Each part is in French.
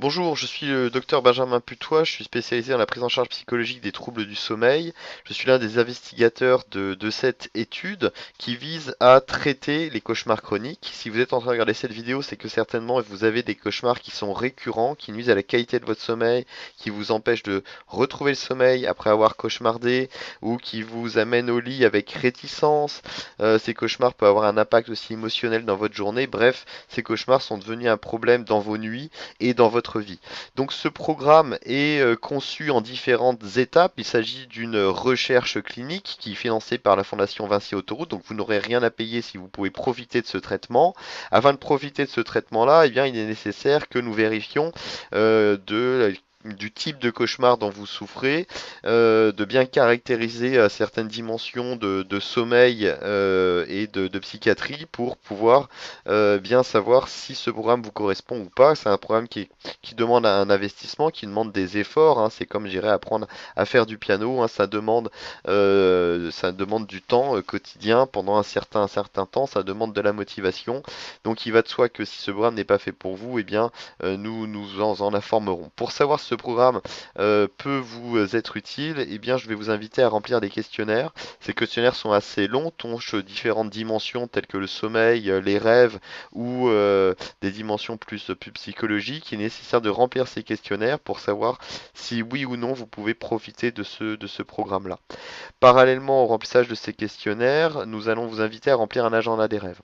Bonjour, je suis le docteur Benjamin Putois, je suis spécialisé dans la prise en charge psychologique des troubles du sommeil. Je suis l'un des investigateurs de cette étude qui vise à traiter les cauchemars chroniques. Si vous êtes en train de regarder cette vidéo, c'est que certainement vous avez des cauchemars qui sont récurrents, qui nuisent à la qualité de votre sommeil, qui vous empêchent de retrouver le sommeil après avoir cauchemardé, ou qui vous amènent au lit avec réticence. Ces cauchemars peuvent avoir un impact aussi émotionnel dans votre journée. Bref, ces cauchemars sont devenus un problème dans vos nuits et dans votre vie. Donc ce programme est conçu en différentes étapes. Il s'agit d'une recherche clinique qui est financée par la Fondation Vinci Autoroute. Donc vous n'aurez rien à payer si vous pouvez profiter de ce traitement. Afin de profiter de ce traitement-là, eh bien, il est nécessaire que nous vérifions du type de cauchemar dont vous souffrez, de bien caractériser certaines dimensions de sommeil et de psychiatrie pour pouvoir bien savoir si ce programme vous correspond ou pas. C'est un programme qui demande un investissement, qui demande des efforts, hein. C'est comme j'irais apprendre à faire du piano, hein. Ça demande du temps quotidien pendant un certain temps. Ça demande de la motivation. Donc il va de soi que si ce programme n'est pas fait pour vous, eh bien nous en informerons. Pour savoir si ce programme peut vous être utile, eh bien je vais vous inviter à remplir des questionnaires. Ces questionnaires sont assez longs, touchent différentes dimensions telles que le sommeil, les rêves ou des dimensions plus psychologiques. Il est nécessaire de remplir ces questionnaires pour savoir si oui ou non vous pouvez profiter de ce programme-là. Parallèlement au remplissage de ces questionnaires, nous allons vous inviter à remplir un agenda des rêves.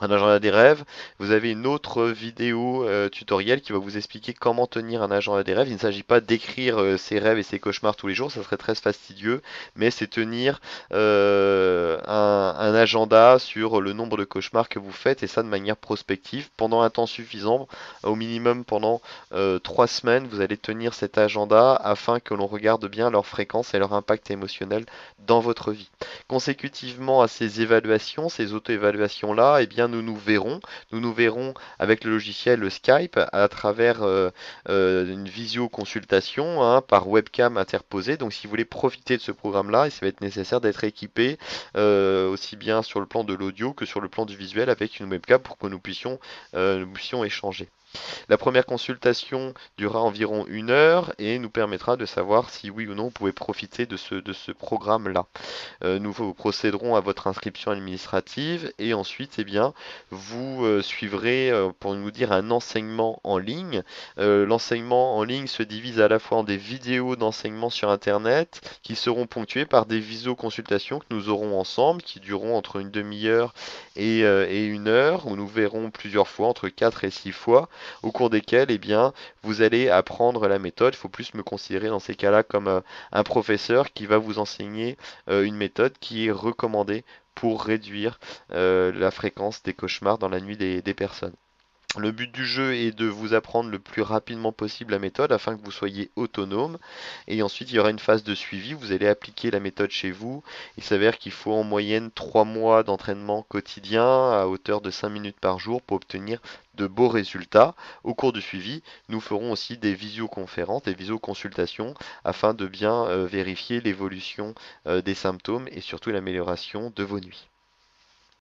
Un agenda des rêves, vous avez une autre vidéo tutoriel qui va vous expliquer comment tenir un agenda des rêves. Il ne s'agit pas d'écrire ses rêves et ses cauchemars tous les jours, ça serait très fastidieux, mais c'est tenir un agenda sur le nombre de cauchemars que vous faites et ça de manière prospective pendant un temps suffisant, au minimum pendant 3 semaines. Vous allez tenir cet agenda afin que l'on regarde bien leur fréquence et leur impact émotionnel dans votre vie. Consécutivement à ces évaluations, ces auto-évaluations-là, eh bien nous nous verrons avec le logiciel Skype à travers une visioconsultation hein, par webcam interposée. Donc si vous voulez profiter de ce programme-là, il va être nécessaire d'être équipé aussi bien sur le plan de l'audio que sur le plan du visuel avec une webcam pour que nous puissions échanger. La première consultation durera environ 1 heure et nous permettra de savoir si oui ou non vous pouvez profiter de ce programme-là. Nous procéderons à votre inscription administrative et ensuite, eh bien, vous suivrez, pour nous dire, un enseignement en ligne. L'enseignement en ligne se divise à la fois en des vidéos d'enseignement sur Internet qui seront ponctuées par des visioconsultations que nous aurons ensemble, qui dureront entre une demi-heure et 1 heure, où nous verrons plusieurs fois, entre 4 et 6 fois, au cours desquelles, eh bien, vous allez apprendre la méthode. Il faut plus me considérer dans ces cas-là comme un professeur qui va vous enseigner une méthode qui est recommandée pour réduire la fréquence des cauchemars dans la nuit des personnes. Le but du jeu est de vous apprendre le plus rapidement possible la méthode afin que vous soyez autonome. Et ensuite, il y aura une phase de suivi. Vous allez appliquer la méthode chez vous. Il s'avère qu'il faut en moyenne 3 mois d'entraînement quotidien à hauteur de 5 minutes par jour pour obtenir de beaux résultats. Au cours du suivi, nous ferons aussi des visioconférences, des visioconsultations afin de bien vérifier l'évolution des symptômes et surtout l'amélioration de vos nuits.